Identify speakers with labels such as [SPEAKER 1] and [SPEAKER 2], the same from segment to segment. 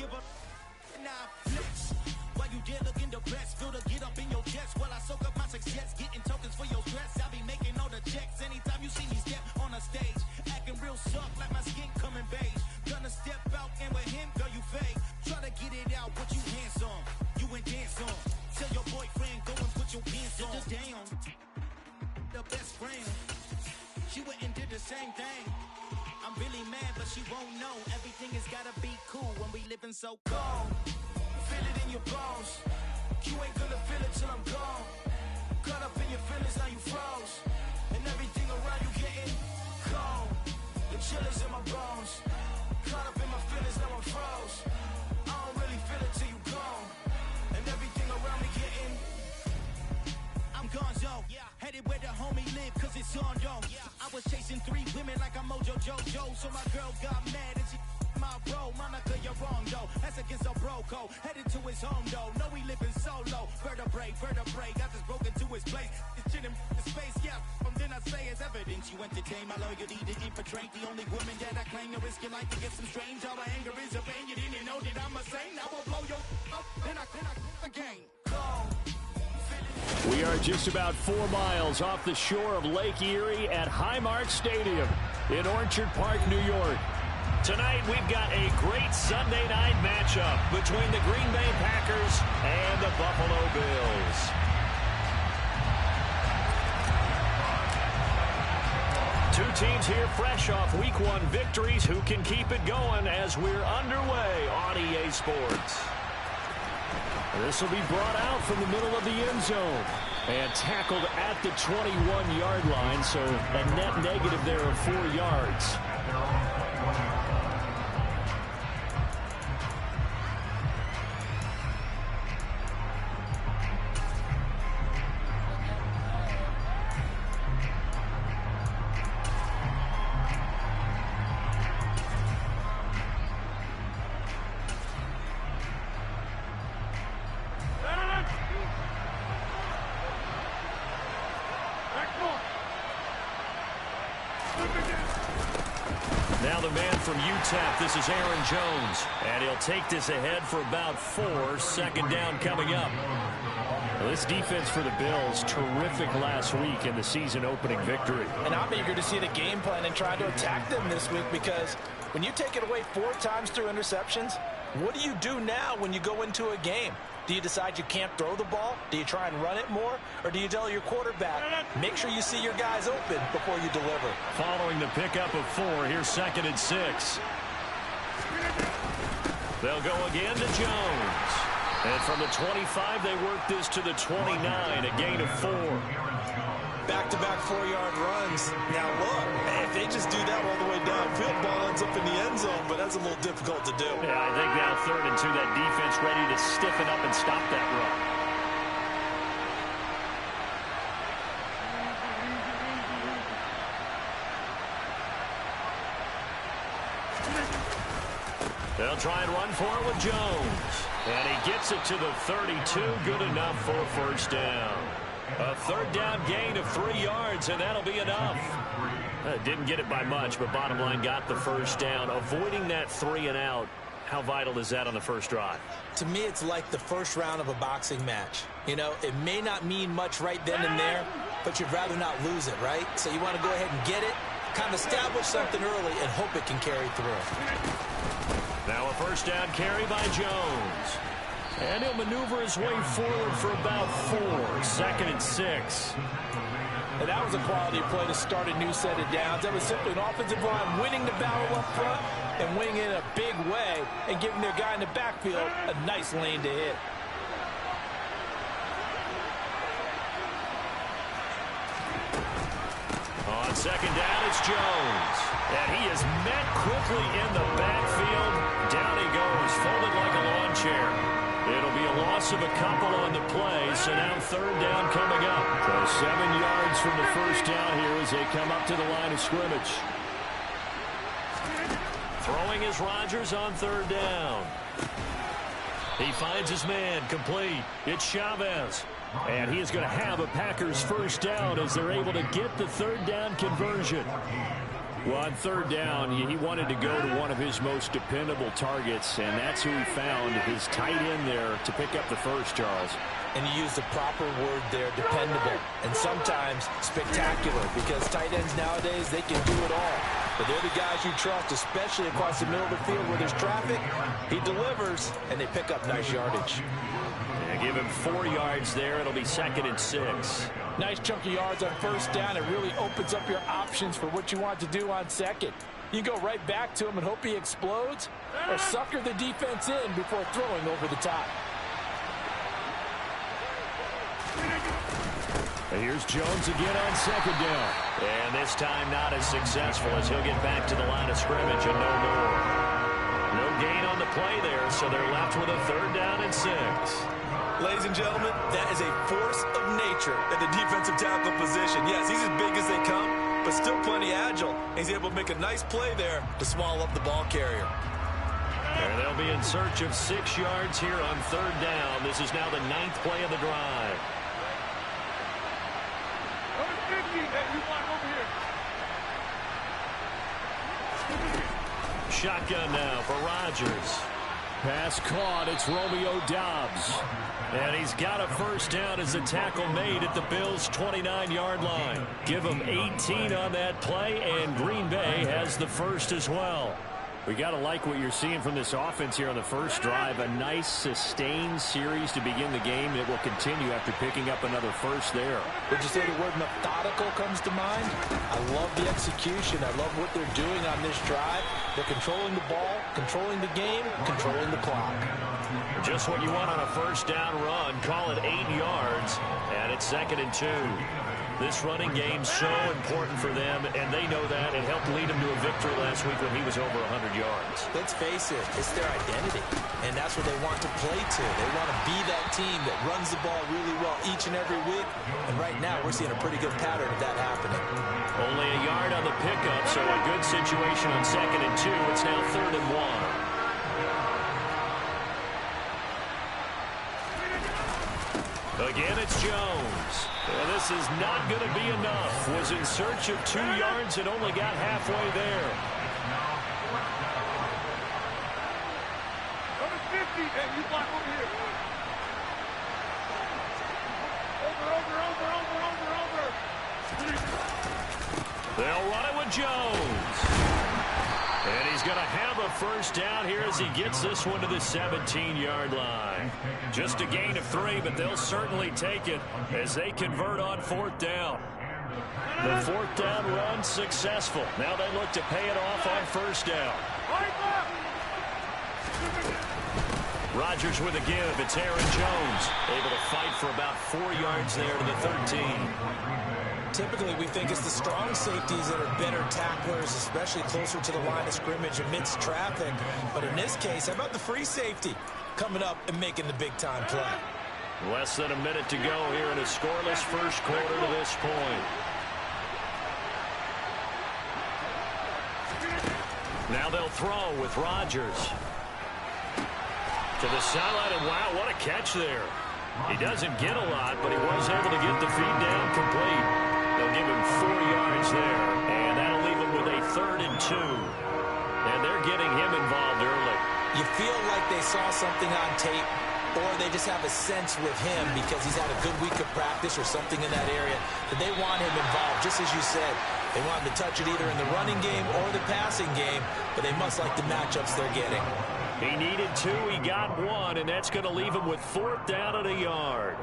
[SPEAKER 1] give a nah flex. While you there looking the best, feel the get up in your chest. While I soak up my success, getting tokens for your stress. I be making all the checks anytime you see me step on a stage. Acting real soft like my skin coming beige. Gonna step out and with him, girl, you fake. Try to get it out, what you hands on? You ain't dance on. Tell your boyfriend, go and put your pants on. Down, the best friend. She went and did the same thing. I'm really mad, but she won't know. Everything has gotta be cool when we living so cold. Feel it in your bones. You ain't gonna feel it till I'm gone. Caught up in your feelings, now you froze. And everything around you getting cold. The chill is in my bones. Caught up in my feelings, now I'm froze. I don't really feel it till you gone. And everything around me getting I'm gonzo, headed where the homie live, cause it's on, yo. I was chasing 3 women like I'm Mojo Jojo, so my girl got mad and she my bro. Monica, you're wrong, though. That's against a bro code. Headed to his home, though. No, he living solo. Vertebrae, got this broken to his place. It's chin in his face, yeah. From then I say it's evidence. You entertain my loyalty to infiltrate the only woman that I claim to risk your life to get some strange. All my anger is a pain. You didn't know that I'm a saint. I will blow your up, then I again.
[SPEAKER 2] We are just about 4 miles off the shore of Lake Erie at Highmark Stadium in Orchard Park, New York. Tonight, we've got a great Sunday night matchup between the Green Bay Packers and the Buffalo Bills. Two teams here fresh off Week 1 victories who can keep it going as we're underway on EA Sports. This will be brought out from the middle of the end zone and tackled at the 21-yard line, so a net negative there of 4 yards. Now the man from UTEP, this is Aaron Jones, and he'll take this ahead for about 4, second down coming up. Well, this defense for the Bills, terrific last week in the season opening victory.
[SPEAKER 3] And I'm eager to see the game plan and try to attack them this week, because when you take it away 4 times through interceptions, what do you do now when you go into a game? Do you decide you can't throw the ball? Do you try and run it more? Or do you tell your quarterback, make sure you see your guys open before you deliver?
[SPEAKER 2] Following the pickup of 4, here's 2nd and 6. They'll go again to Jones. And from the 25, they work this to the 29, a gain of 4.
[SPEAKER 3] Back-to-back 4-yard runs. Now look, if they just do that all the way downfield, ball ends up in the end zone, but that's a little difficult to do.
[SPEAKER 2] Yeah, I think now 3rd and 2, that defense ready to stiffen up and stop that run. They'll try and run for it with Jones. And he gets it to the 32, good enough for a first down. A 3rd down gain of 3 yards, and that'll be enough. Didn't get it by much, but bottom line got the first down. Avoiding that 3 and out, how vital is that on the first drive?
[SPEAKER 3] To me, it's like the first round of a boxing match. You know, it may not mean much right then and there, but you'd rather not lose it, right? So you want to go ahead and get it, kind of establish something early, and hope it can carry through.
[SPEAKER 2] Now a first down carry by Jones. And he'll maneuver his way forward for about 4, 2nd and 6.
[SPEAKER 3] And that was a quality play to start a new set of downs. That was simply an offensive line winning the battle up front and winning it in a big way and giving their guy in the backfield a nice lane to hit.
[SPEAKER 2] On 2nd down, it's Jones. And he is met quickly in the backfield. Down he goes, folded like a lawn chair. It'll be a loss of a couple on the play, so now 3rd down coming up. So 7 yards from the first down here as they come up to the line of scrimmage. Throwing is Rodgers on 3rd down. He finds his man, complete. It's Chavez. And he is going to have a Packers first down as they're able to get the 3rd down conversion. Well, on third down, he wanted to go to one of his most dependable targets, and that's who he found, his tight end there, to pick up the first, Charles.
[SPEAKER 3] And you use the proper word there, dependable, and sometimes spectacular, because tight ends nowadays, they can do it all. But they're the guys you trust, especially across the middle of the field where there's traffic. He delivers, and they pick up nice yardage.
[SPEAKER 2] Yeah, give him 4 yards there. It'll be 2nd and 6.
[SPEAKER 3] Nice chunk of yards on first down. It really opens up your options for what you want to do on second. You go right back to him and hope he explodes, or sucker the defense in before throwing over the top.
[SPEAKER 2] And here's Jones again on 2nd down. And this time not as successful as he'll get back to the line of scrimmage and no more. No gain on the play there, so they're left with a 3rd down and 6.
[SPEAKER 3] Ladies and gentlemen, that is a force of nature at the defensive tackle position. Yes, he's as big as they come, but still plenty agile. He's able to make a nice play there to swallow up the ball carrier.
[SPEAKER 2] And they'll be in search of 6 yards here on 3rd down. This is now the 9th play of the drive. Shotgun now for Rodgers. Pass caught. It's Romeo Doubs. And he's got a first down as the tackle made at the Bills' 29-yard line. Give him 18 on that play, and Green Bay has the first as well. We got to like what you're seeing from this offense here on the first drive. A nice sustained series to begin the game. It will continue after picking up another first there.
[SPEAKER 3] Would you say the word methodical comes to mind? I love the execution. I love what they're doing on this drive. They're controlling the ball, controlling the game, controlling the clock.
[SPEAKER 2] Just what you want on a first down run. Call it 8 yards, and it's 2nd and 2. This running game's so important for them, and they know that. It helped lead them to a victory last week when he was over 100 yards.
[SPEAKER 3] Let's face it, it's their identity, and that's what they want to play to. They want to be that team that runs the ball really well each and every week, and right now we're seeing a pretty good pattern of that happening.
[SPEAKER 2] Only a yard on the pickup, so a good situation on 2nd and 2. It's now 3rd and 1. Again, it's Jones. Well, this is not going to be enough. Was in search of 2 yards and only got halfway there.
[SPEAKER 4] Number 50, hey, you block over here. Over.
[SPEAKER 2] They'll run it with Jones. And he's going to have a first down here as he gets this one to the 17-yard line. Just a gain of 3, but they'll certainly take it as they convert on 4th down. The 4th down run successful. Now they look to pay it off on first down. Rodgers with a give. It's Aaron Jones, able to fight for about 4 yards there to the 13.
[SPEAKER 3] Typically, we think it's the strong safeties that are better tacklers, especially closer to the line of scrimmage amidst traffic. But in this case, how about the free safety coming up and making the big-time play?
[SPEAKER 2] Less than a minute to go here in a scoreless first quarter to this point. Now they'll throw with Rodgers. To the sideline, and wow, what a catch there. He doesn't get a lot, but he was able to get the feed down complete. They'll give him 4 yards there, and that'll leave him with a 3rd and 2. And they're getting him involved early.
[SPEAKER 3] You feel like they saw something on tape, or they just have a sense with him because he's had a good week of practice or something in that area that they want him involved, just as you said. They want him to touch it either in the running game or the passing game, but they must like the matchups they're getting.
[SPEAKER 2] He needed 2, he got 1, and that's going to leave him with 4th down at a yard.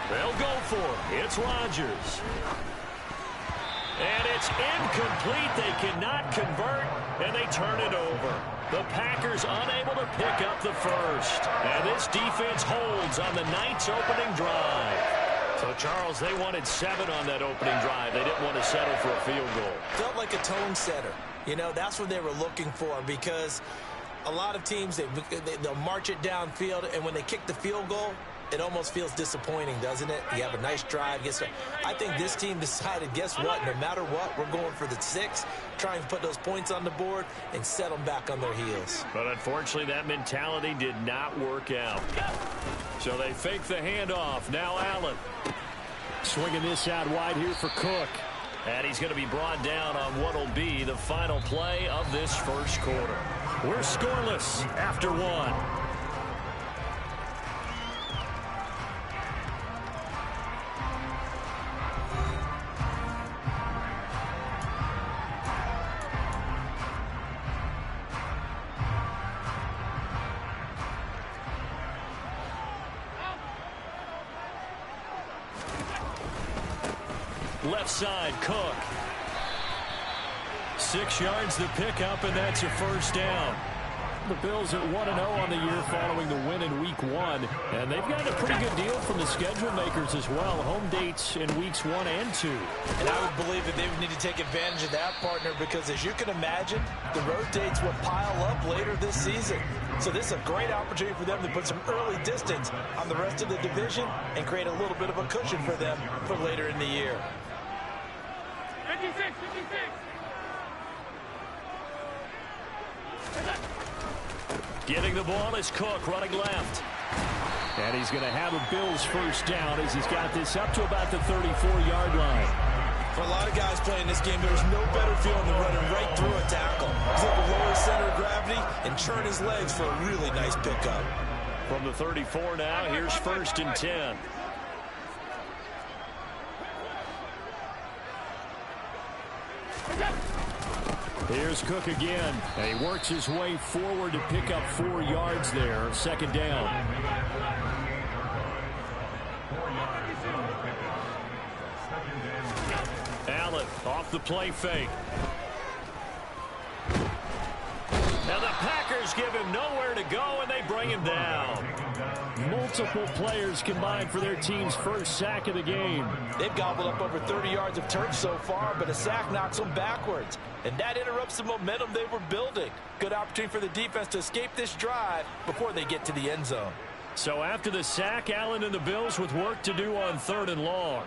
[SPEAKER 2] They'll go for it. It's Rodgers. And it's incomplete. They cannot convert, and they turn it over. The Packers unable to pick up the first. And this defense holds on the Knights' opening drive. So, Charles, they wanted 7 on that opening drive. They didn't want to settle for a field goal.
[SPEAKER 3] Felt like a tone setter. You know, that's what they were looking for because a lot of teams, they'll march it downfield, and when they kick the field goal, it almost feels disappointing, doesn't it? You have a nice drive. I think this team decided, guess what? No matter what, we're going for the 6, trying to put those points on the board and set them back on their heels.
[SPEAKER 2] But unfortunately, that mentality did not work out. So they fake the handoff. Now Allen. Swinging this out wide here for Cook. And he's going to be brought down on what will be the final play of this first quarter. We're scoreless after 1. Left side, Cook. 6 yards the pickup, and that's a first down. The Bills at 1-0 on the year following the win in Week 1. And they've gotten a pretty good deal from the schedule makers as well. Home dates in Weeks 1 and 2.
[SPEAKER 3] And I would believe that they would need to take advantage of that, partner, because as you can imagine, the road dates will pile up later this season. So this is a great opportunity for them to put some early distance on the rest of the division and create a little bit of a cushion for them for later in the year.
[SPEAKER 4] 56.
[SPEAKER 2] Getting the ball is Cook running left. And he's going to have a Bills first down as he's got this up to about the 34-yard line.
[SPEAKER 3] For a lot of guys playing this game, there's no better feeling than running right through a tackle. He's able to lower his center of gravity and turn his legs for a really nice pickup.
[SPEAKER 2] From the 34 now, here's 1st and 10. Here's Cook again. And he works his way forward to pick up 4 yards there. 2nd down. Allen off the play fake. Now the Packers give him nowhere to go, and they bring him down. Multiple players combined for their team's first sack of the game.
[SPEAKER 3] They've gobbled up over 30 yards of turf so far, but a sack knocks them backwards. And that interrupts the momentum they were building. Good opportunity for the defense to escape this drive before they get to the end zone.
[SPEAKER 2] So after the sack, Allen and the Bills with work to do on 3rd and long.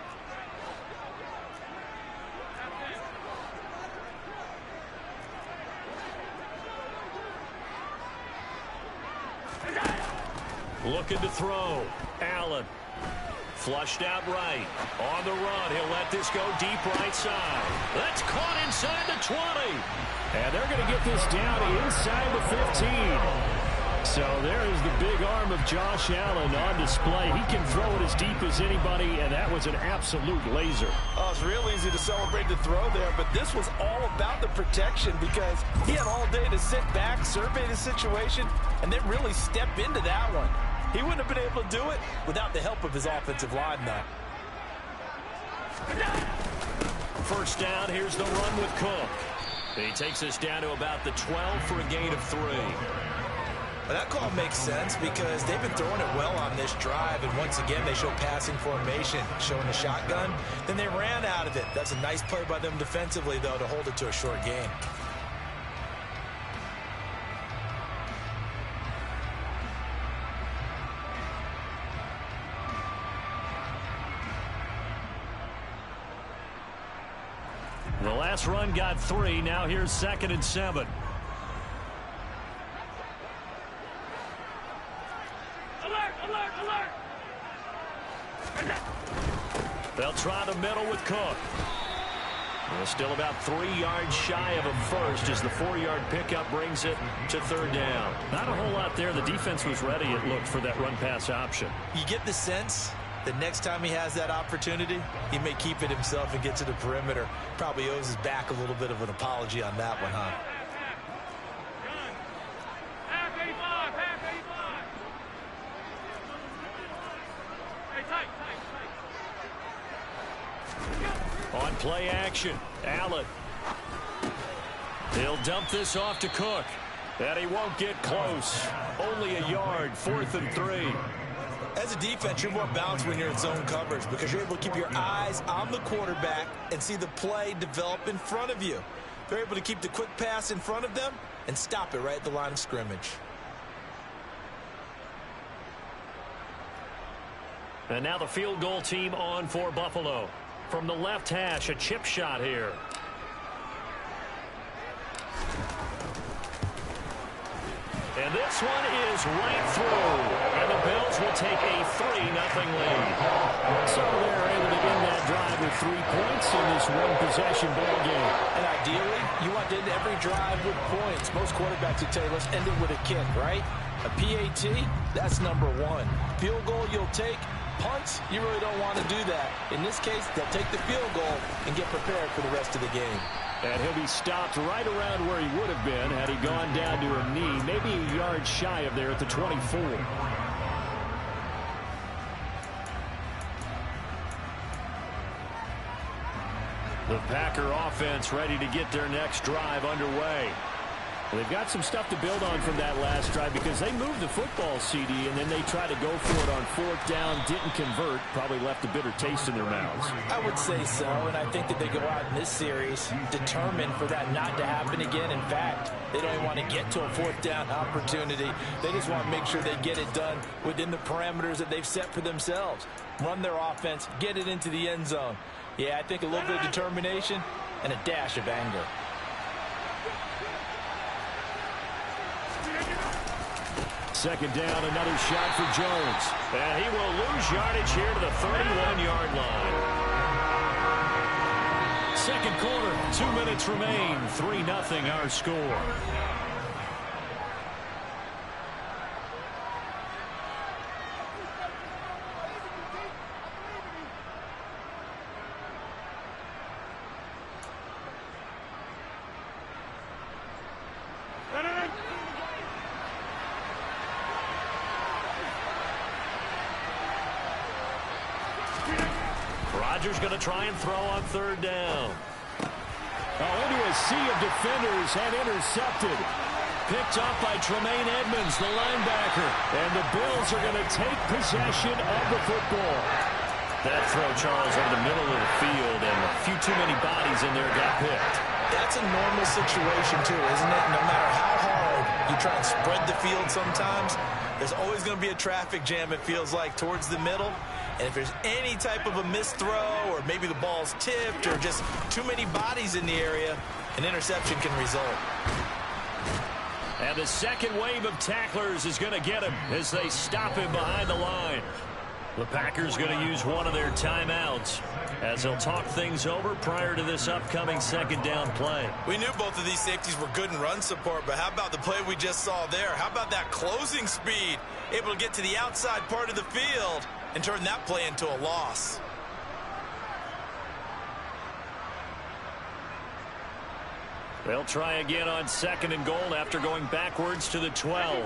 [SPEAKER 2] Looking to throw. Allen. Flushed out right. On the run. He'll let this go deep right side. That's caught inside the 20. And they're going to get this down inside the 15. So there is the big arm of Josh Allen on display. He can throw it as deep as anybody, and that was an absolute laser.
[SPEAKER 3] Oh, it's real easy to celebrate the throw there, but this was all about the protection because he had all day to sit back, survey the situation, and then really step into that one. He wouldn't have been able to do it without the help of his offensive line, though.
[SPEAKER 2] First down, here's the run with Cook. He takes us down to about the 12 for a gain of 3.
[SPEAKER 3] Well, that call makes sense because they've been throwing it well on this drive, and once again, they show passing formation, showing the shotgun. Then they ran out of it. That's a nice play by them defensively, though, to hold it to a short gain.
[SPEAKER 2] The last run got 3. Now here's 2nd and 7. They'll try the middle with Cook. They're still about 3 yards shy of a first as the 4-yard pickup brings it to 3rd down. Not a whole lot there. The defense was ready, it looked, for that run-pass option.
[SPEAKER 3] You get the sense that next time he has that opportunity, he may keep it himself and get to the perimeter. Probably owes his back a little bit of an apology on that one, huh?
[SPEAKER 2] On play action, Allen. He'll dump this off to Cook. And he won't get close. Only a yard, 4th and 3.
[SPEAKER 3] As a defense, you're more balanced when you're in zone coverage because you're able to keep your eyes on the quarterback and see the play develop in front of you. They're able to keep the quick pass in front of them and stop it right at the line of scrimmage.
[SPEAKER 2] And now the field goal team on for Buffalo. From the left hash, a chip shot here. And this one is right through. And the Bills will take a 3-0 lead.
[SPEAKER 5] So they're able to end that drive with 3 points in this one-possession ball game.
[SPEAKER 3] And ideally, you want to end every drive with points. Most quarterbacks would tell you, let's end it with a kick, right? A PAT, that's number 1. Field goal you'll take. Punts, you really don't want to do that. In this case, they'll take the field goal and get prepared for the rest of the game.
[SPEAKER 5] And he'll be stopped right around where he would have been had he gone down to a knee, maybe a yard shy of there at the 24.
[SPEAKER 2] The Packer offense ready to get their next drive underway.
[SPEAKER 5] They've got some stuff to build on from that last drive because they moved the football, CD, and then they tried to go for it on 4th down, didn't convert, probably left a bitter taste in their mouths.
[SPEAKER 3] I would say so, and I think that they go out in this series determined for that not to happen again. In fact, they don't even want to get to a 4th down opportunity. They just want to make sure they get it done within the parameters that they've set for themselves. Run their offense, get it into the end zone. Yeah, I think a little bit of determination and a dash of anger.
[SPEAKER 5] Second down, another shot for Jones.
[SPEAKER 2] And he will lose yardage here to the 31-yard line. Second quarter, 2 minutes remain. 3-0 our score. Rodgers going to try and throw on 3rd down.
[SPEAKER 5] Into a sea of defenders and intercepted.
[SPEAKER 2] Picked off by Tremaine Edmonds, the linebacker.
[SPEAKER 5] And the Bills are going to take possession of the football.
[SPEAKER 2] That throw, Charles, over the middle of the field, and a few too many bodies in there got picked.
[SPEAKER 3] That's a normal situation, too, isn't it? No matter how hard you try and spread the field sometimes, there's always going to be a traffic jam, it feels like, towards the middle. And if there's any type of a missed throw or maybe the ball's tipped or just too many bodies in the area, an interception can result.
[SPEAKER 2] And the second wave of tacklers is going to get him as they stop him behind the line. The Packers going to use one of their timeouts as they'll talk things over prior to this upcoming second down play.
[SPEAKER 6] We knew both of these safeties were good in run support, but how about the play we just saw there? How about that closing speed? Able to get to the outside part of the field and turn that play into a loss.
[SPEAKER 2] They'll try again on 2nd and goal after going backwards to the 12.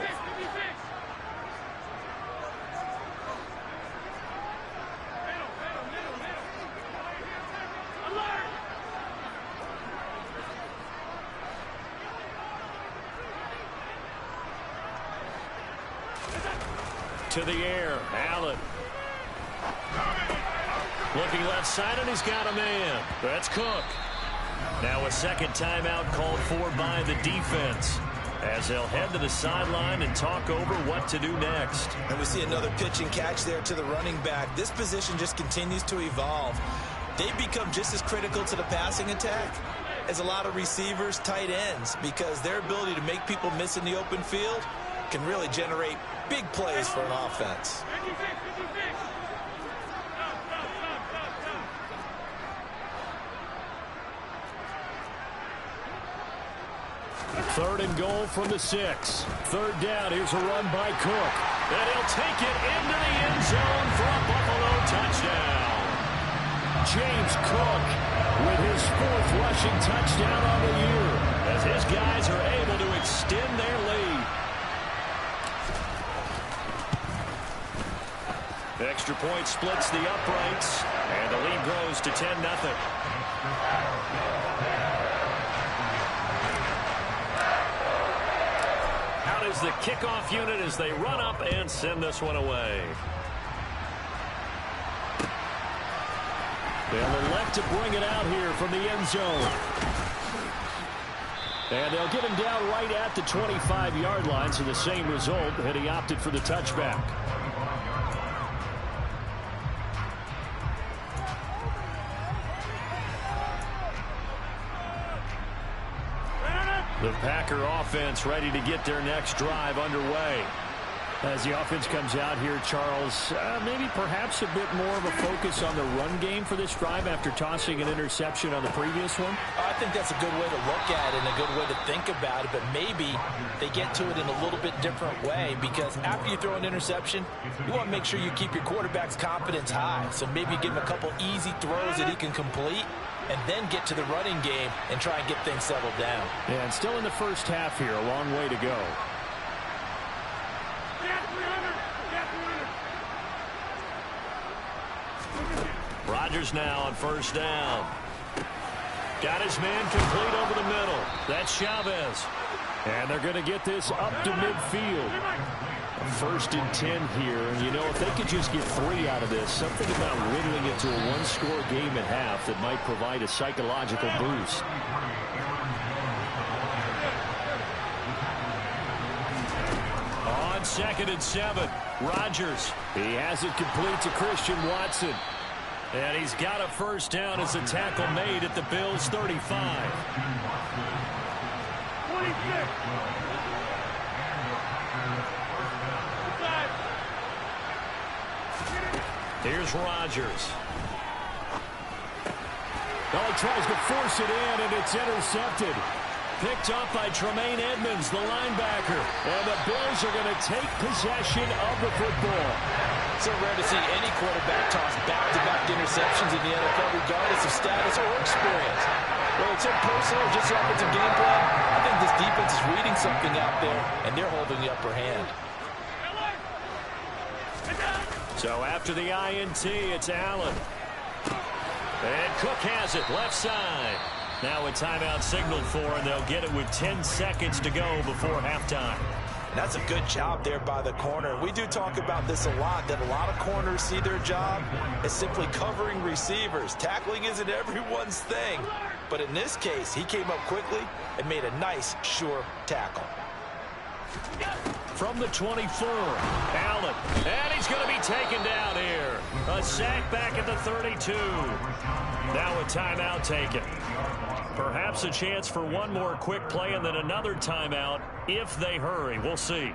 [SPEAKER 2] To the air, Allen. Looking left side, and he's got a man. That's Cook. Now a second timeout called for by the defense as they'll head to the sideline and talk over what to do next.
[SPEAKER 3] And we see another pitch and catch there to the running back. This position just continues to evolve. They become just as critical to the passing attack as a lot of receivers, tight ends, because their ability to make people miss in the open field can really generate big plays for an offense.
[SPEAKER 5] Third and goal from the 6. 3rd down. Here's a run by Cook.
[SPEAKER 2] And he'll take it into the end zone for a Buffalo touchdown.
[SPEAKER 5] James Cook with his 4th rushing touchdown on the year
[SPEAKER 2] as his guys are able to extend their lead. Extra point splits the uprights, and the lead grows to 10-0. Out is the kickoff unit as they run up and send this one away.
[SPEAKER 5] They'll elect to bring it out here from the end zone. And they'll get him down right at the 25-yard line, so the same result, and he opted for the touchback.
[SPEAKER 2] The Packer offense ready to get their next drive underway.
[SPEAKER 5] As the offense comes out here, Charles, maybe perhaps a bit more of a focus on the run game for this drive after tossing an interception on the previous one?
[SPEAKER 3] I think that's a good way to look at it and a good way to think about it, but maybe they get to it in a little bit different way, because after you throw an interception, you want to make sure you keep your quarterback's confidence high. So maybe you give him a couple easy throws that he can complete and then get to the running game and try and get things settled down.
[SPEAKER 5] Yeah, and still in the first half here, a long way to go.
[SPEAKER 2] Rodgers now on first down. Got his man complete over the middle. That's Chavez.
[SPEAKER 5] And they're going to get this up to midfield. First and 10 here. And, you know, if they could just get 3 out of this, something about whittling it to a one-score game at half that might provide a psychological boost.
[SPEAKER 2] On 2nd and 7, Rodgers.
[SPEAKER 5] He has it complete to Christian Watson.
[SPEAKER 2] And he's got a first down as a tackle made at the Bills' 35.
[SPEAKER 4] 26.
[SPEAKER 2] Here's Rodgers.
[SPEAKER 5] Oh, he tries to force it in, and it's intercepted.
[SPEAKER 2] Picked up by Tremaine Edmonds, the linebacker.
[SPEAKER 5] And the Bills are going to take possession of the football.
[SPEAKER 3] So rare to see any quarterback toss back-to-back interceptions in the NFL, regardless of status or experience. Whether it's impersonal or just offensive game plan, I think this defense is reading something out there, and they're holding the upper hand.
[SPEAKER 2] So after the INT, it's Allen. And Cook has it, left side. Now a timeout signaled for, and they'll get it with 10 seconds to go before halftime.
[SPEAKER 3] And that's a good job there by the corner. We do talk about this a lot, that a lot of corners see their job as simply covering receivers. Tackling isn't everyone's thing. But in this case, he came up quickly and made a nice, sure tackle.
[SPEAKER 2] From the 24, Allen. And he's going to be taken down here. A sack back at the 32. Now a timeout taken. Perhaps a chance for one more quick play and then another timeout if they hurry. We'll see.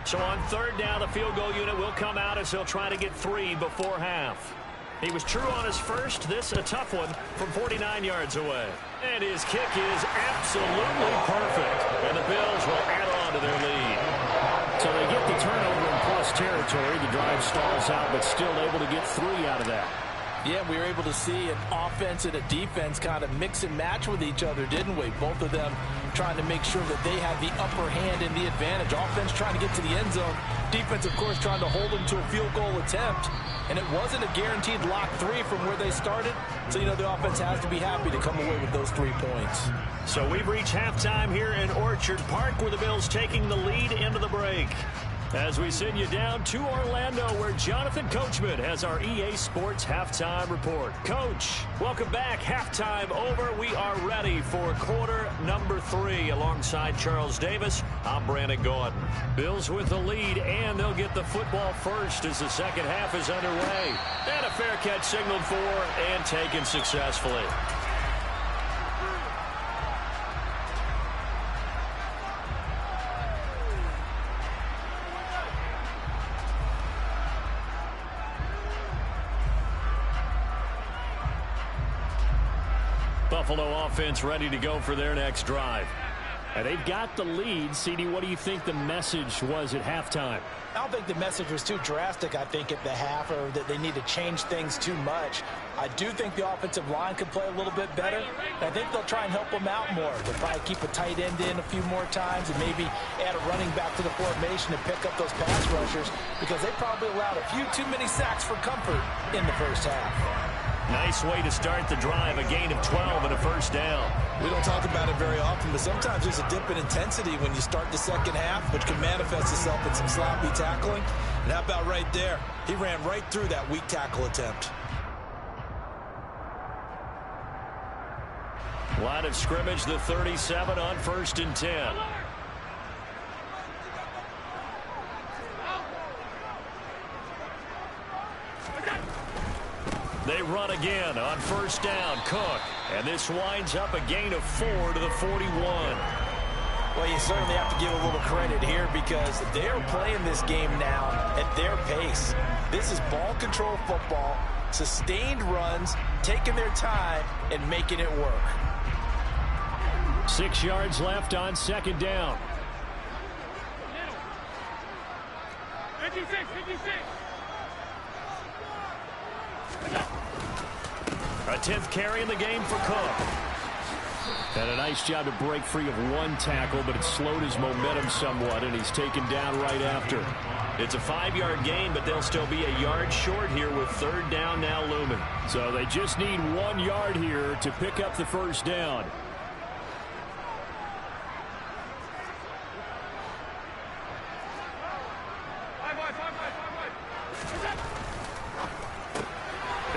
[SPEAKER 2] So on 3rd down, the field goal unit will come out as they'll try to get 3 before half. He was true on his first. This a tough one from 49 yards away. And his kick is absolutely perfect. And the Bills will add on to their lead.
[SPEAKER 5] So they get the turnover in plus territory. The drive stalls out, but still able to get 3 out of that.
[SPEAKER 3] Yeah, we were able to see an offense and a defense kind of mix and match with each other, didn't we? Both of them trying to make sure that they had the upper hand and the advantage. Offense trying to get to the end zone. Defense, of course, trying to hold them to a field goal attempt. And it wasn't a guaranteed lock 3 from where they started. So, you know, the offense has to be happy to come away with those 3 points.
[SPEAKER 2] So we've reached halftime here in Orchard Park, with the Bills taking the lead into the break. As we send you down to Orlando, where Jonathan Coachman has our EA Sports Halftime Report. Coach, welcome back. Halftime over. We are ready for quarter number 3. Alongside Charles Davis, I'm Brandon Gordon. Bills with the lead, and they'll get the football first as the second half is underway. And a fair catch signaled for and taken successfully. Buffalo offense ready to go for their next drive.
[SPEAKER 5] And they've got the lead. CD, what do you think the message was at halftime?
[SPEAKER 3] I don't think the message was too drastic, I think, at the half, or that they need to change things too much. I do think the offensive line could play a little bit better. And I think they'll try and help them out more. They'll probably keep a tight end in a few more times and maybe add a running back to the formation and pick up those pass rushers, because they probably allowed a few too many sacks for comfort in the first half.
[SPEAKER 2] Nice way to start the drive, a gain of 12 and a first down.
[SPEAKER 6] We don't talk about it very often, but sometimes there's a dip in intensity when you start the second half, which can manifest itself in some sloppy tackling. And how about right there? He ran right through that weak tackle attempt.
[SPEAKER 2] Line of scrimmage, the 37 on 1st and 10. They run again on first down. Cook. And this winds up a gain of 4 to the 41.
[SPEAKER 3] Well, you certainly have to give a little credit here because they're playing this game now at their pace. This is ball control football, sustained runs, taking their time, and making it work.
[SPEAKER 5] 6 yards left on second down.
[SPEAKER 4] 56, 56.
[SPEAKER 2] A 10th carry in the game for Cook.
[SPEAKER 5] And a nice job to break free of one tackle, but it slowed his momentum somewhat, and he's taken down right after.
[SPEAKER 2] It's a 5-yard gain, but they'll still be a yard short here with third down now looming.
[SPEAKER 5] So they just need 1 yard here to pick up the first down.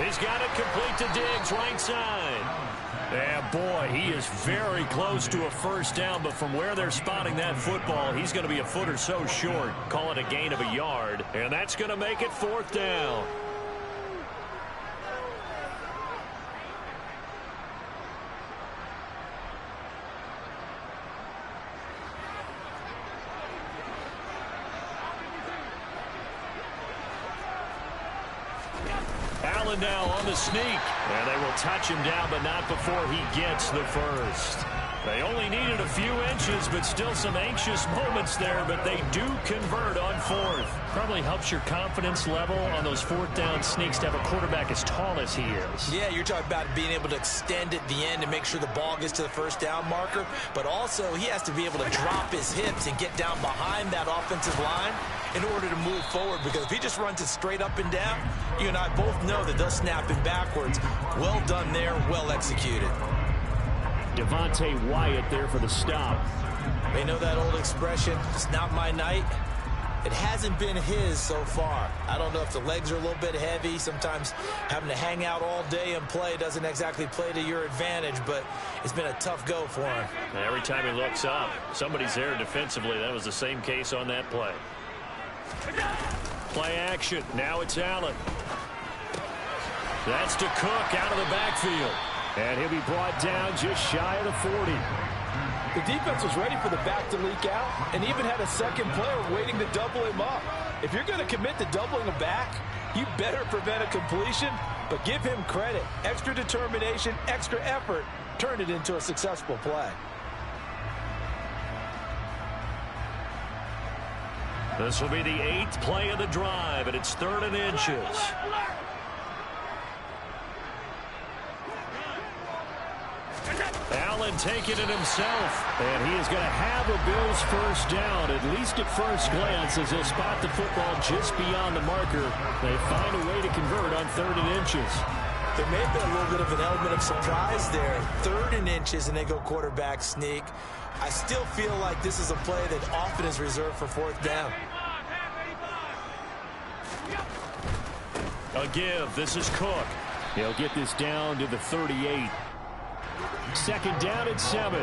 [SPEAKER 2] He's got it complete to Diggs, right side.
[SPEAKER 5] Yeah, boy, he is very close to a first down, but from where they're spotting that football, he's going to be a foot or so short.
[SPEAKER 2] Call it a gain of a yard, and that's going to make it fourth down. Allen now on the sneak. And they will touch him down, but not before he gets the first. They only needed a few inches, but still some anxious moments there, but they do convert on fourth.
[SPEAKER 5] Probably helps your confidence level on those fourth down sneaks to have a quarterback as tall as he is.
[SPEAKER 3] Yeah, you're talking about being able to extend at the end to make sure the ball gets to the first down marker, but also he has to be able to drop his hips and get down behind that offensive line in order to move forward, because if he just runs it straight up and down, you and I both know that they'll snap him backwards. Well done there, well executed.
[SPEAKER 5] Devontae Wyatt there for the stop.
[SPEAKER 3] They know that old expression, it's not my night. It hasn't been his so far. I don't know if the legs are a little bit heavy. Sometimes having to hang out all day and play doesn't exactly play to your advantage, but it's been a tough go for him.
[SPEAKER 2] And every time he looks up, somebody's there defensively. That was the same case on that play.
[SPEAKER 5] Play action. Now it's Allen.
[SPEAKER 2] That's to Cook out of the backfield.
[SPEAKER 5] And he'll be brought down just shy of the 40.
[SPEAKER 3] The defense was ready for the back to leak out and even had a second player waiting to double him up. If you're going to commit to doubling a back, you better prevent a completion, but give him credit. Extra determination, extra effort, turned it into a successful play.
[SPEAKER 2] This will be the 8th play of the drive, and it's 3rd and inches. Allen taking it himself.
[SPEAKER 5] And he is going to have a Bills first down, at least at first glance, as he'll spot the football just beyond the marker. They find a way to convert on 3rd and inches.
[SPEAKER 3] There may have been a little bit of an element of surprise there. 3rd and inches, and they go quarterback sneak. I still feel like this is a play that often is reserved for 4th down.
[SPEAKER 2] A give. This is Cook.
[SPEAKER 5] He'll get this down to the 38. 2nd down at 7.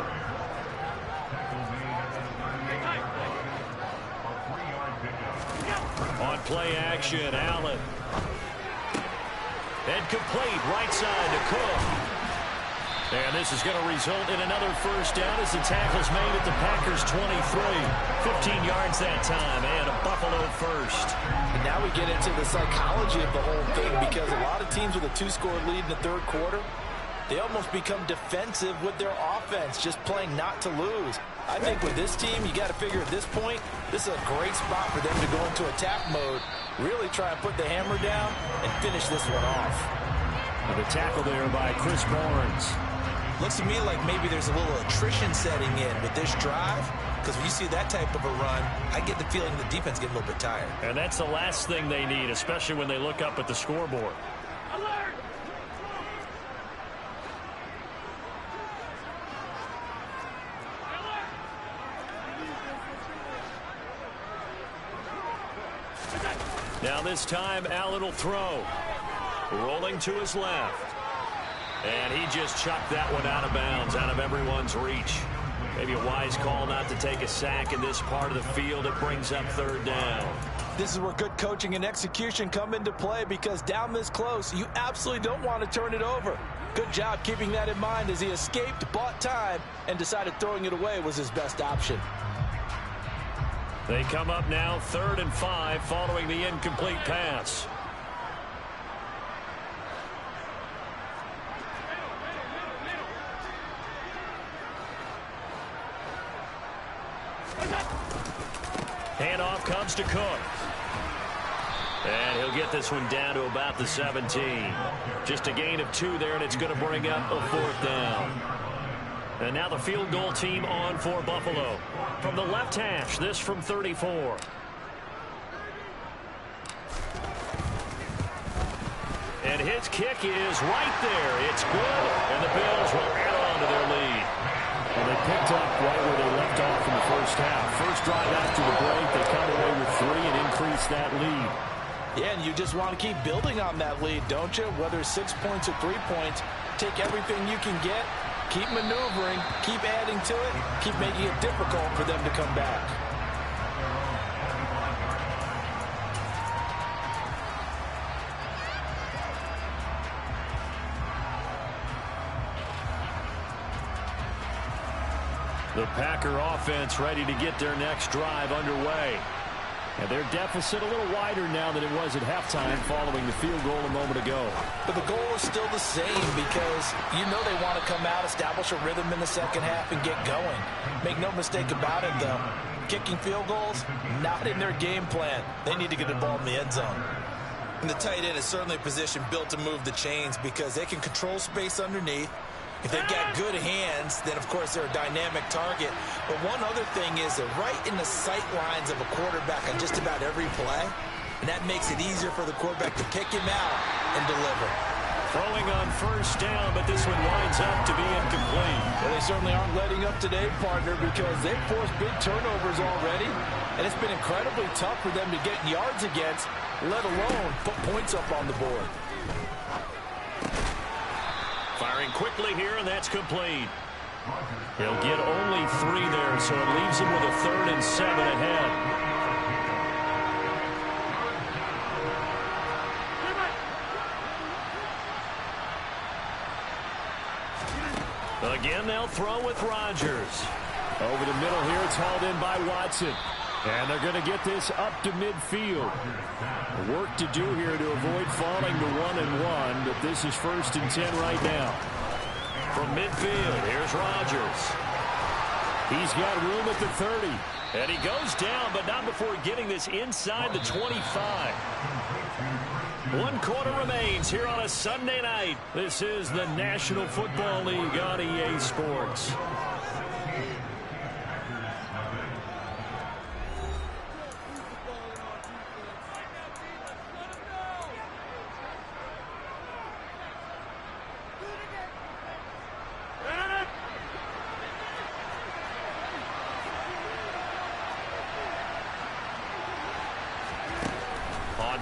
[SPEAKER 2] On play action, Allen. And complete, right side to Cook. And this is going to result in another first down as the tackle's made at the Packers' 23. 15 yards that time, and a Buffalo first.
[SPEAKER 3] And now we get into the psychology of the whole thing, because a lot of teams with a 2-score lead in the 3rd quarter, they almost become defensive with their offense, just playing not to lose. I think with this team, you got to figure at this point, this is a great spot for them to go into attack mode, really try and put the hammer down and finish this one off.
[SPEAKER 5] And the tackle there by Chris Barnes.
[SPEAKER 3] Looks to me like maybe there's a little attrition setting in with this drive, because when you see that type of a run, I get the feeling the defense gets a little bit tired.
[SPEAKER 2] And that's the last thing they need, especially when they look up at the scoreboard.
[SPEAKER 4] Alert!
[SPEAKER 2] Now this time, Allen will throw. Rolling to his left. And he just chucked that one out of bounds, out of everyone's reach. Maybe a wise call not to take a sack in this part of the field. It brings up 3rd down.
[SPEAKER 3] This is where good coaching and execution come into play, because down this close, you absolutely don't want to turn it over. Good job keeping that in mind as he escaped, bought time, and decided throwing it away was his best option.
[SPEAKER 2] They come up now 3rd and 5 following the incomplete pass. Handoff comes to Cook. And he'll get this one down to about the 17. Just a gain of 2 there, and it's going to bring up a 4th down. And now the field goal team on for Buffalo. From the left hash, this from 34. And his kick is right there. It's good, and the Bills will add on to their lead.
[SPEAKER 5] Well, they picked up right where they left off in the first half. First drive after the break, they come away with 3 and increase that lead.
[SPEAKER 3] Yeah, and you just want to keep building on that lead, don't you? Whether it's 6 points or 3 points, take everything you can get, keep maneuvering, keep adding to it, keep making it difficult for them to come back.
[SPEAKER 2] The Packer offense ready to get their next drive underway.
[SPEAKER 5] And their deficit a little wider now than it was at halftime following the field goal a moment ago.
[SPEAKER 3] But the goal is still the same, because you know they want to come out, establish a rhythm in the second half, and get going. Make no mistake about it, though. Kicking field goals, not in their game plan. They need to get the ball in the end zone.
[SPEAKER 6] And the tight end is certainly a position built to move the chains, because they can control space underneath. If they've got good hands, then, of course, they're a dynamic target. But one other thing is they're right in the sight lines of a quarterback on just about every play, and that makes it easier for the quarterback to pick him out and deliver.
[SPEAKER 2] Throwing on first down, but this one winds up to be incomplete.
[SPEAKER 3] Well, they certainly aren't letting up today, partner, because they've forced big turnovers already, and it's been incredibly tough for them to get yards against, let alone put points up on the board.
[SPEAKER 2] Firing quickly here, and that's complete. He'll get only 3 there, so it leaves him with a 3rd and 7 ahead. Again, they'll throw with Rodgers.
[SPEAKER 5] Over the middle here, it's hauled in by Watson. And they're going to get this up to midfield. Work to do here to avoid falling to 1-1, but this is 1st and 10 right now.
[SPEAKER 2] From midfield, here's Rodgers.
[SPEAKER 5] He's got room at the 30.
[SPEAKER 2] And he goes down, but not before getting this inside the 25. 1 quarter remains here on a Sunday night. This is the National Football League on EA Sports.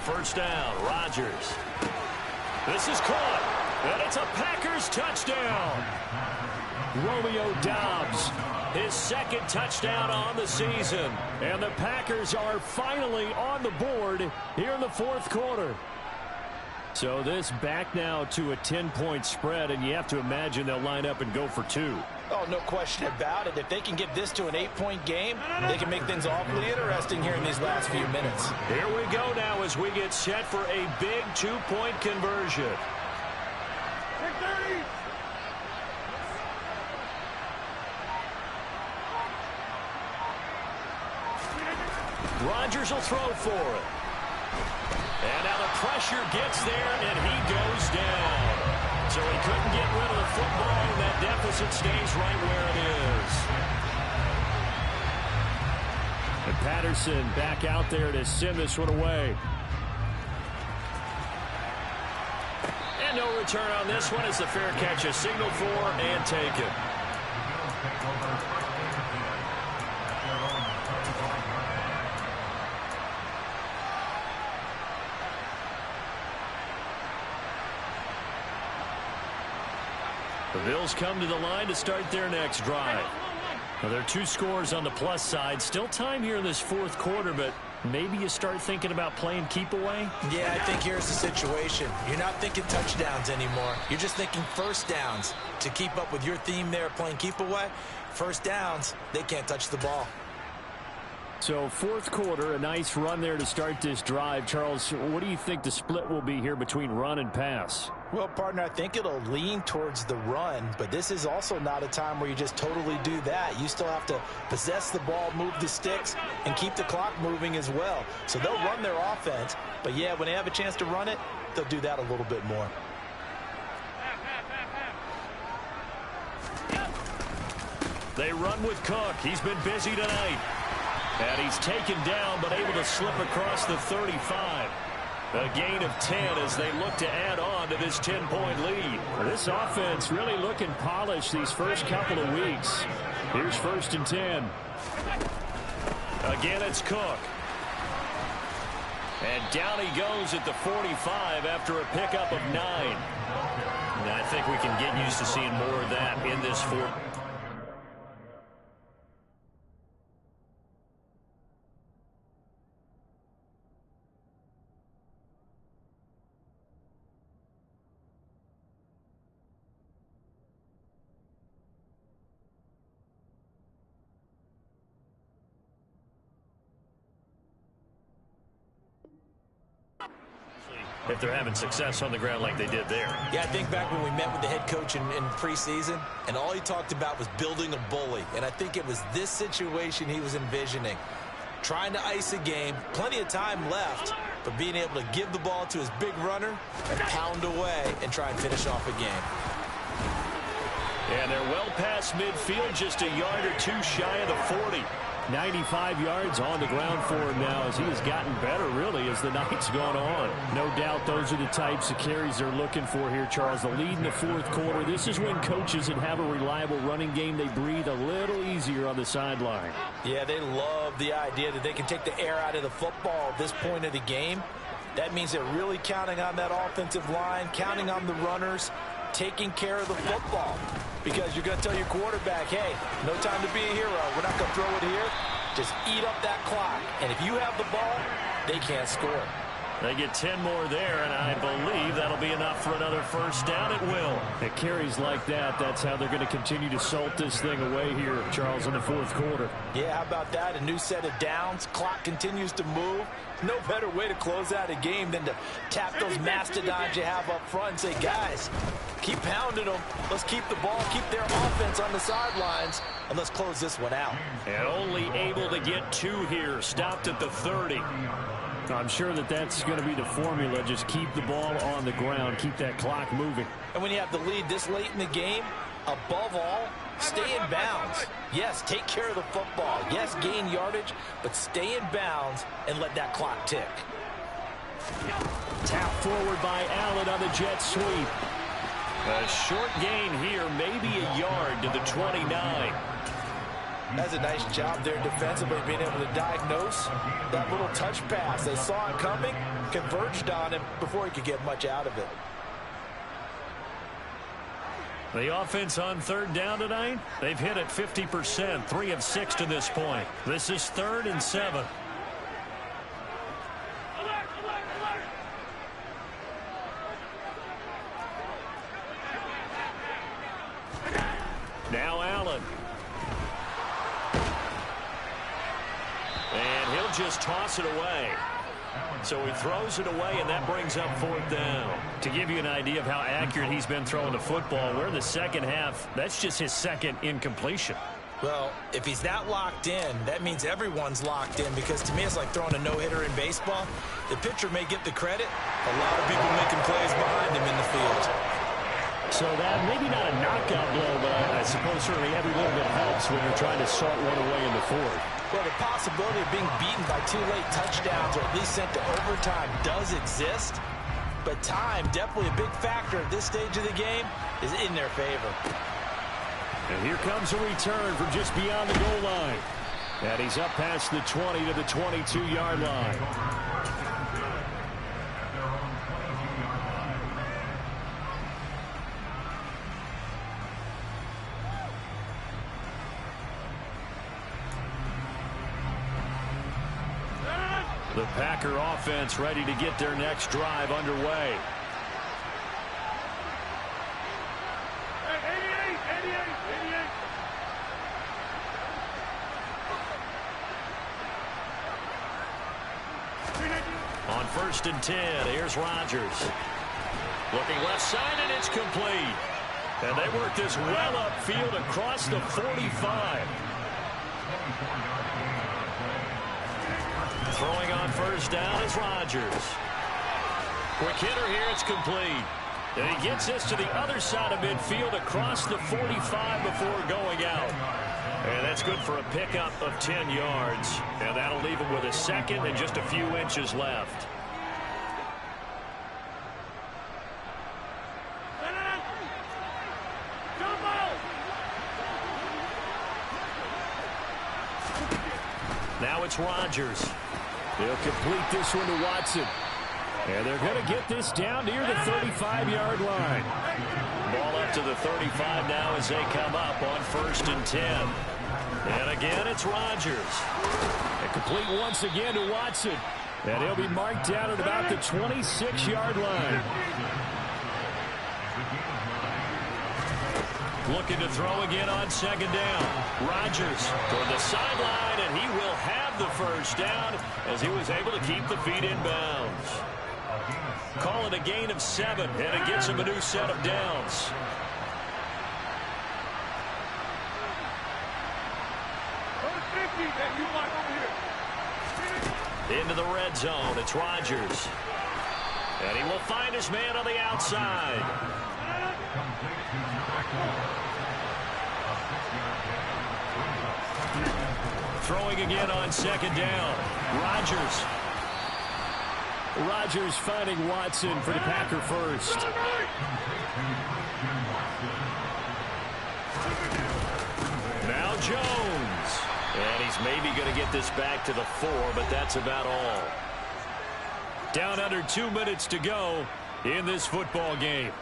[SPEAKER 2] First down, Rodgers. This is caught, and it's a Packers touchdown.
[SPEAKER 5] Romeo Doubs,
[SPEAKER 2] his 2nd touchdown on the season.
[SPEAKER 5] And the Packers are finally on the board here in the 4th quarter. So this back now to a 10-point spread, and you have to imagine they'll line up and go for 2.
[SPEAKER 3] Oh, no question about it. If they can get this to an 8-point game, they can make things awfully interesting here in these last few minutes.
[SPEAKER 2] Here we go now as we get set for a big 2-point conversion. Rodgers will throw for it. And now the pressure gets there, and he goes down. So he couldn't get rid of the football, and that deficit stays right where it is.
[SPEAKER 5] And Patterson back out there to send this one away.
[SPEAKER 2] And no return on this one as the fair catch is signaled for and taken. The Bills come to the line to start their next drive. Now, there are 2 scores on the plus side. Still time here in this 4th quarter, but
[SPEAKER 5] maybe you start thinking about playing keep away?
[SPEAKER 6] Yeah, I think here's the situation. You're not thinking touchdowns anymore. You're just thinking first downs. To keep up with your theme there, playing keep away, first downs, they can't touch the ball.
[SPEAKER 5] So fourth quarter, a nice run there to start this drive. Charles, what do you think the split will be here between run and pass?
[SPEAKER 3] Well, partner, I think it'll lean towards the run, but this is also not a time where you just totally do that. You still have to possess the ball, move the sticks, and keep the clock moving as well. So they'll run their offense, but yeah, when they have a chance to run it, they'll do that a little bit more.
[SPEAKER 2] They run with Cook. He's been busy tonight. And he's taken down, but able to slip across the 35. A gain of 10 as they look to add on to this 10-point lead.
[SPEAKER 5] This offense really looking polished these first couple of weeks. Here's 1st and 10.
[SPEAKER 2] Again, it's Cook. And down he goes at the 45 after a pickup of 9. And I think we can get used to seeing more of that in this fourth. If they're having success on the ground like they did there.
[SPEAKER 6] Yeah, I think back when we met with the head coach in preseason, and all he talked about was building a bully. And I think it was this situation he was envisioning. Trying to ice a game, plenty of time left, but being able to give the ball to his big runner and pound away and try and finish off a game.
[SPEAKER 2] And they're well past midfield, just a yard or two shy of the 40.
[SPEAKER 5] 95 yards on the ground for him now as he has gotten better, really, as the night's gone on. No doubt those are the types of carries they're looking for here, Charles. The lead in the fourth quarter. This is when coaches that have a reliable running game, they breathe a little easier on the sideline.
[SPEAKER 3] Yeah, they love the idea that they can take the air out of the football at this point of the game. That means they're really counting on that offensive line, counting on the runners, taking care of the football. Because you're going to tell your quarterback, hey, no time to be a hero. We're not going to throw it here. Just eat up that clock. And if you have the ball, they can't score.
[SPEAKER 2] They get 10 more there, and I believe that'll be enough for another first down at will.
[SPEAKER 5] It carries like that. That's how they're going to continue to salt this thing away here, Charles, in the fourth quarter.
[SPEAKER 3] Yeah, how about that? A new set of downs. Clock continues to move. No better way to close out a game than to tap those mastodons you have up front and say, guys, keep pounding them. Let's keep the ball, keep their offense on the sidelines, and let's close this one out.
[SPEAKER 2] And only able to get 2 here. Stopped at the 30.
[SPEAKER 5] I'm sure that that's going to be the formula. Just keep the ball on the ground. Keep that clock moving.
[SPEAKER 3] And when you have the lead this late in the game, above all, stay in bounds. Yes, take care of the football. Yes, gain yardage, but stay in bounds and let that clock tick.
[SPEAKER 5] Tap forward by Allen on the jet sweep.
[SPEAKER 2] A short gain here, maybe a yard to the 29.
[SPEAKER 3] That's a nice job there defensively, being able to diagnose that little touch pass. They saw it coming, converged on him before he could get much out of it.
[SPEAKER 2] The offense on third down tonight, they've hit it 50%, 3 of 6 to this point. This is 3rd and 7. Now Allen. And he'll just toss it away. So he throws it away, and that brings up 4th down. To give you an idea of how accurate he's been throwing the football, we're in the second half. That's just his second incompletion.
[SPEAKER 6] Well, if he's not locked in, that means everyone's locked in, because to me it's like throwing a no-hitter in baseball. The pitcher may get the credit. A lot of people making plays behind him in the field.
[SPEAKER 5] So that maybe not a knockout blow, but I suppose certainly every little bit helps when you're trying to salt one away in the fourth.
[SPEAKER 3] Well, the possibility of being beaten by 2 late touchdowns or at least sent to overtime does exist. But time, definitely a big factor at this stage of the game, is in their favor.
[SPEAKER 5] And here comes a return from just beyond the goal line. And he's up past the 20 to the 22-yard line. The Packer offense ready to get their next drive underway. On 1st and 10, here's Rodgers. Looking left side, and it's complete. And they work this well upfield across the 45. Throwing on 1st down is Rodgers. Quick hitter here, it's complete. And he gets this to the other side of midfield across the 45 before going out. And that's good for a pickup of 10 yards. And that'll leave him with a second and just a few inches left. Now it's Rodgers. He'll complete this one to Watson. And they're going to get this down near the 35-yard line. Ball up to the 35 now as they come up on 1st and 10. And again, it's Rodgers. And complete once again to Watson. And he'll be marked down at about the 26-yard line. Looking to throw again on 2nd down. Rodgers toward the sideline, and he will have the 1st down as he was able to keep the feet in bounds. Call it a gain of 7, and it gets him a new set of downs. Into the red zone, it's Rodgers. And he will find his man on the outside. Throwing again on 2nd down. Rodgers. Rodgers finding Watson for the Packer 1st. Now Jones. And he's maybe going to get this back to the 4, but that's about all. Down under 2 minutes to go in this football game.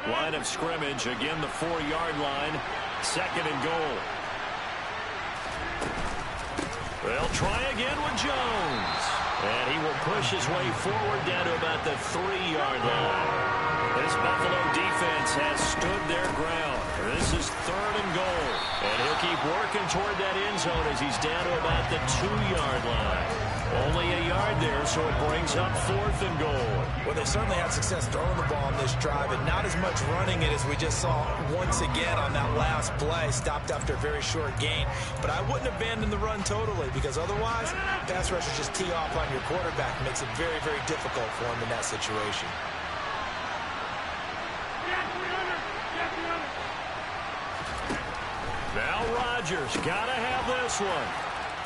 [SPEAKER 5] Line of scrimmage, again the 4-yard line. 2nd and goal. They'll try again with Jones. And he will push his way forward down to about the 3-yard line. This Buffalo defense has stood their ground. This is 3rd and goal. And he'll keep working toward that end zone as he's down to about the 2-yard line. Only a yard there, so it brings up 4th and goal.
[SPEAKER 6] Well, they certainly had success throwing the ball on this drive, and not as much running it as we just saw once again on that last play. Stopped after a very short gain. But I wouldn't abandon the run totally, because otherwise, pass rushers just tee off on your quarterback. It makes it very, very difficult for him in that situation.
[SPEAKER 5] Now Rodgers got to have this one.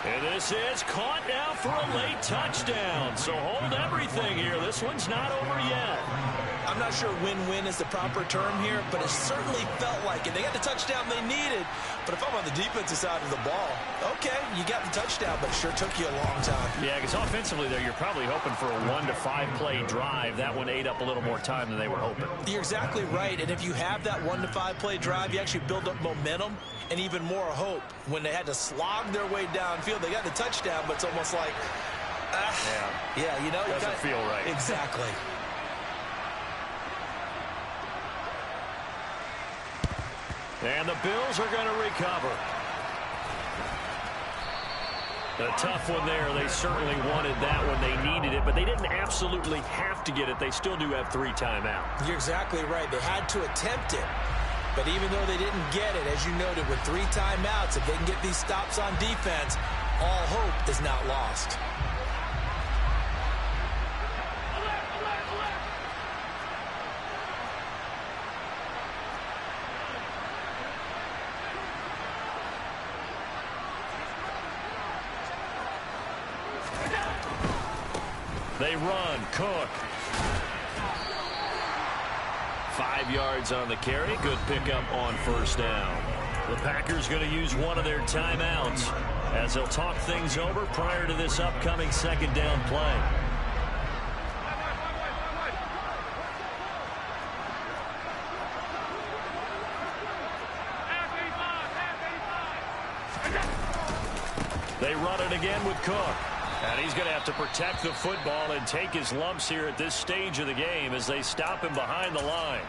[SPEAKER 5] And this is caught now for a late touchdown. So hold everything here. This one's not over yet.
[SPEAKER 6] I'm not sure win-win is the proper term here, but it certainly felt like it. They got the touchdown they needed. But if I'm on the defensive side of the ball, okay, you got the touchdown, but it sure took you a long time.
[SPEAKER 5] Yeah, because offensively there, you're probably hoping for a 1 to 5 play drive. That one ate up a little more time than they were hoping.
[SPEAKER 6] You're exactly right. And if you have that 1 to 5 play drive, you actually build up momentum and even more hope. When they had to slog their way downfield, they got the touchdown, but it's almost like, yeah, you know,
[SPEAKER 5] doesn't feel right.
[SPEAKER 6] Exactly.
[SPEAKER 5] And the Bills are going to recover. A tough one there. They certainly wanted that when they needed it, but they didn't absolutely have to get it. They still do have 3 timeouts.
[SPEAKER 6] You're exactly right. They had to attempt it. But even though they didn't get it, as you noted, with 3 timeouts, if they can get these stops on defense, all hope is not lost.
[SPEAKER 5] They run. Cook. 5 yards on the carry. Good pickup on 1st down. The Packers going to use one of their timeouts as they'll talk things over prior to this upcoming 2nd down play. They run it again with Cook.
[SPEAKER 2] And he's going to have to protect the football and take his lumps here at this stage of the game as they stop him behind the line.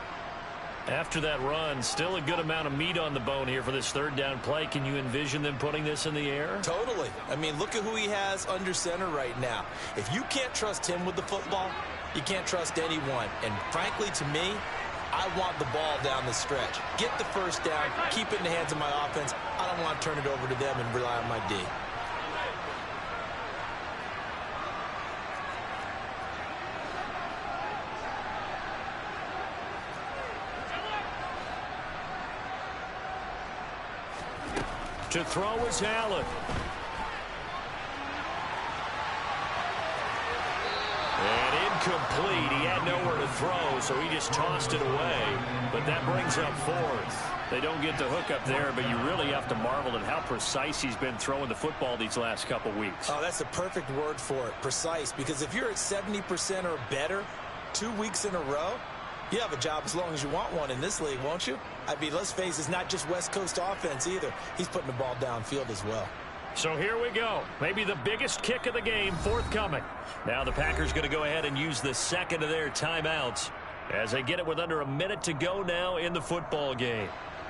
[SPEAKER 2] After that run, still a good amount of meat on the bone here for this third down play. Can you envision them putting this in the air?
[SPEAKER 6] Totally. I mean, look at who he has under center right now. If you can't trust him with the football, you can't trust anyone. And frankly, to me, I want the ball down the stretch. Get the first down, keep it in the hands of my offense. I don't want to turn it over to them and rely on my D.
[SPEAKER 2] To throw is Allen. And incomplete. He had nowhere to throw, so he just tossed it away. But that brings up fourth. They don't get the hook up there, but you really have to marvel at how precise he's been throwing the football these last couple weeks.
[SPEAKER 6] Oh, that's the perfect word for it, precise. Because if you're at 70% or better 2 weeks in a row, you have a job as long as you want one in this league, won't you? I mean, let's face it, it's not just West Coast offense either. He's putting the ball downfield as well.
[SPEAKER 2] So here we go. Maybe the biggest kick of the game forthcoming. Now the Packers going to go ahead and use the second of their timeouts as they get it with under a minute to go now in the football game.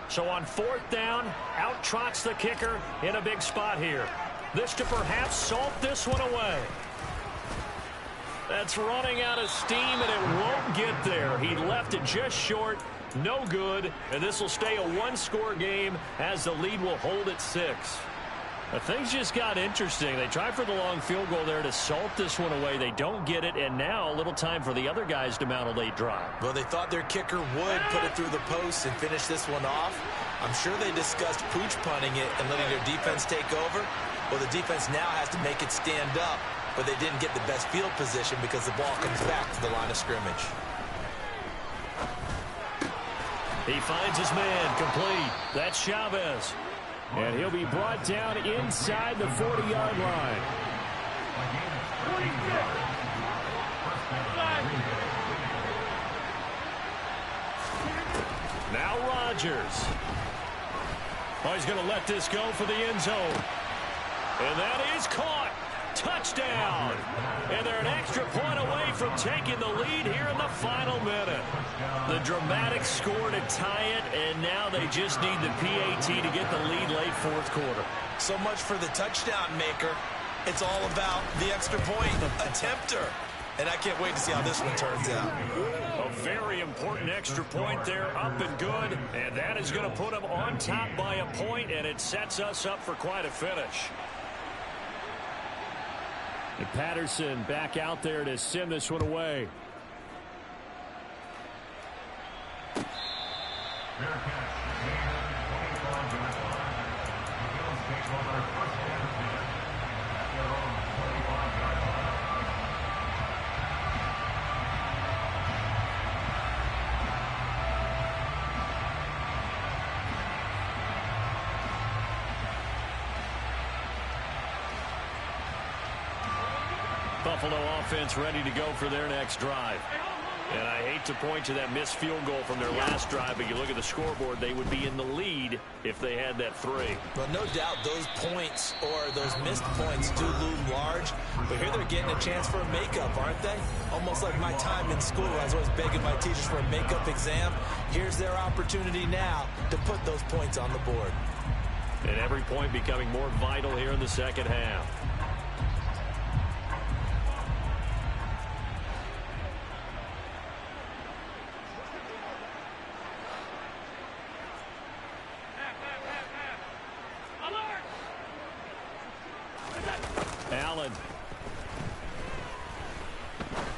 [SPEAKER 2] So on fourth down, out trots the kicker in a big spot here. This to perhaps salt this one away. That's running out of steam, and it won't get there. He left it just short. No good. And this will stay a one-score game as the lead will hold at 6. But things just got interesting. They try for the long field goal there to salt this one away. They don't get it, and now a little time for the other guys to mount a late drive.
[SPEAKER 6] Well, they thought their kicker would put it through the post and finish this one off. I'm sure they discussed pooch punting it and letting their defense take over. Well, the defense now has to make it stand up. But they didn't get the best field position because the ball comes back to the line of scrimmage.
[SPEAKER 2] He finds his man complete. That's Chavez.
[SPEAKER 5] And he'll be brought down inside the 40-yard line.
[SPEAKER 2] Now Rodgers. Oh, he's going to let this go for the end zone. And that is caught. Touchdown. And they're an extra point away from taking the lead here in the final minute. The dramatic score to tie it, and now they just need the PAT to get the lead late fourth quarter.
[SPEAKER 6] So much for the touchdown maker. It's all about the extra point attempter. And I can't wait to see how this one turns out.
[SPEAKER 2] A very important extra point there, up and good. And that is going to put them on top by a point, and it sets us up for quite a finish.
[SPEAKER 5] And Patterson back out there to send this one away.
[SPEAKER 2] Buffalo offense ready to go for their next drive. And I hate to point to that missed field goal from their last drive, but you look at the scoreboard, they would be in the lead if they had that 3.
[SPEAKER 6] Well, no doubt those points or those missed points do loom large, but here they're getting a chance for a makeup, aren't they? Almost like my time in school. I was always begging my teachers for a makeup exam. Here's their opportunity now to put those points on the board.
[SPEAKER 2] And every point becoming more vital here in the second half. Allen.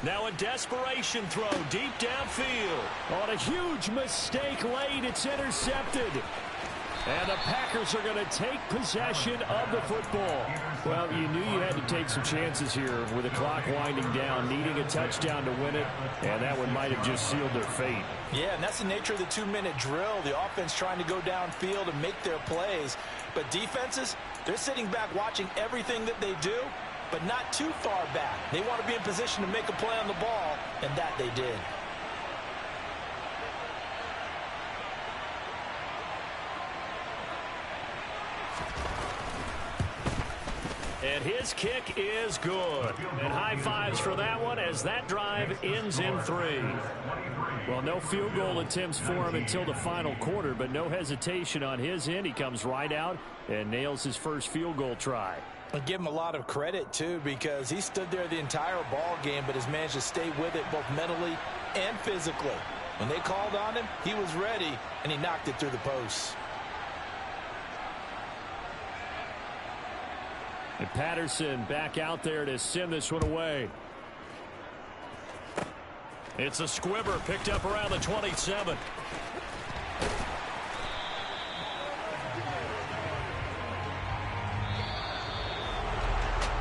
[SPEAKER 2] Now a desperation throw deep downfield.
[SPEAKER 5] On a huge mistake late, it's intercepted. And the Packers are going to take possession of the football. Well, you knew you had to take some chances here with the clock winding down, needing a touchdown to win it, and that one might have just sealed their fate.
[SPEAKER 3] Yeah, and that's the nature of the 2-minute drill. The offense trying to go downfield and make their plays. But defenses, they're sitting back watching everything that they do, but not too far back. They want to be in position to make a play on the ball, and that they did.
[SPEAKER 2] And his kick is good. And high fives for that one as that drive ends in 3.
[SPEAKER 5] Well, no field goal attempts for him until the final quarter, but no hesitation on his end. He comes right out and nails his first field goal try.
[SPEAKER 3] I give him a lot of credit, too, because he stood there the entire ball game but has managed to stay with it both mentally and physically. When they called on him, he was ready, and he knocked it through the posts.
[SPEAKER 5] And Patterson back out there to send this one away.
[SPEAKER 2] It's a squibber picked up around the 27.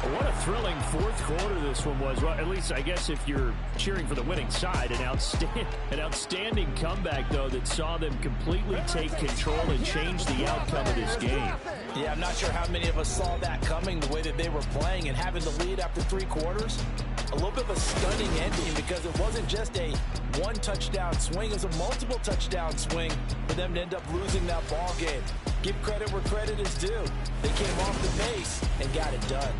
[SPEAKER 5] What a thrilling fourth quarter this one was. Well, at least I guess if you're cheering for the winning side, an outstanding comeback, though, that saw them completely take control and change the outcome of this game.
[SPEAKER 3] Yeah, I'm not sure how many of us saw that coming, the way that they were playing and having the lead after 3 quarters. A little bit of a stunning ending because it wasn't just a one-touchdown swing. It was a multiple touchdown swing for them to end up losing that ball game. Give credit where credit is due. They came off the pace and got it done.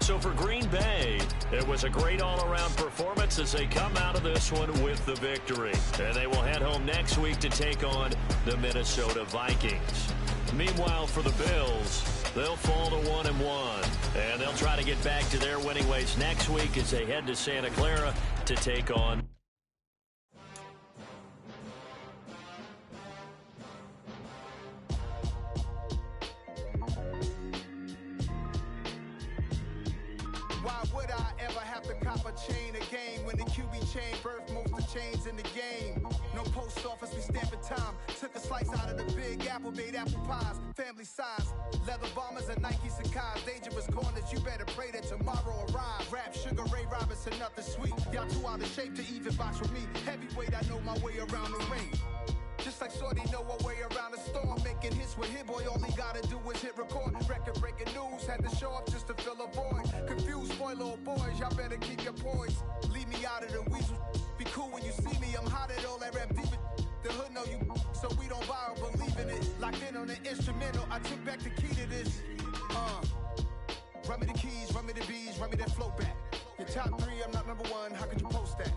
[SPEAKER 2] So for Green Bay, it was a great all-around performance as they come out of this one with the victory. And they will head home next week to take on the Minnesota Vikings. Meanwhile, for the Bills, they'll fall to 1-1. And they'll try to get back to their winning ways next week as they head to Santa Clara to take on
[SPEAKER 1] Why would I ever have to cop a chain again when the QB chain birthed most of the chains in the game? No post office, we stamping time. Took a slice out of the big apple, made apple pies, family size. Leather bombers and Nike Sacai's. Dangerous corners, you better pray that tomorrow arrives. Rap, Sugar Ray Robinson, nothing sweet. Y'all too out of shape to even box with me. Heavyweight, I know my way around the ring. Just like Shorty know a way around the storm. Making hits with Hit Boy, all he gotta do is hit record. Record-breaking news, had to show up just to fill a void. Confused, spoiled little boys, y'all better keep your poise. Leave me out of the weasel. Be cool when you see me, I'm hot at all that rap deep. The hood know you, so we don't buy or believe in it. Locked in on the instrumental, I took back the key to this. Run me the keys, run me the bees, run me that flow back. Your top 3, I'm not number 1, how could you post that?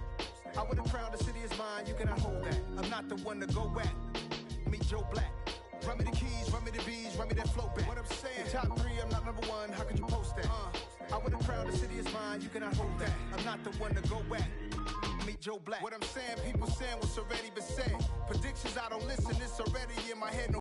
[SPEAKER 1] I would have crowned the city is mine, you cannot hold that. I'm not the one to go back. Meet Joe Black. Run me the keys, run me the bees, run me that flow back. What I'm saying, your top 3, I'm not number 1, how could you post that? I would have crowned the city is mine, you cannot hold that. I'm not the one to go back. Meet Joe Black. What I'm saying, people saying what's already been said. Predictions, I don't listen, it's already in my head. No